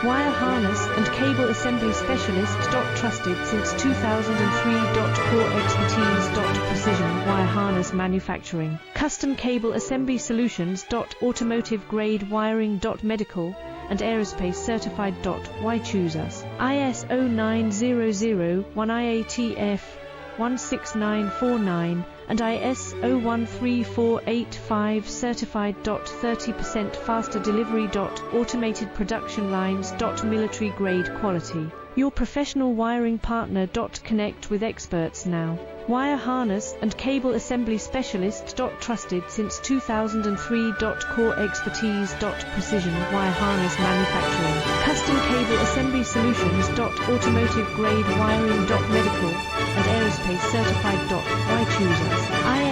Wire harness and cable assembly specialist. Trusted since 2003. Core expertise. Precision wire harness manufacturing. Custom cable assembly solutions. Automotive grade wiring. Medical and aerospace certified. Why choose us? ISO 9001 IATF 16949 and ISO 13485 certified. 30% faster delivery. Automated production lines. Military grade quality. Your professional wiring partner. Connect with experts now. Wire harness and cable assembly specialist. Trusted since 2003. Core expertise. Precision wire harness manufacturing. Custom cable assembly solutions. Automotive grade wiring. Medical and aerospace certified. Why choose us?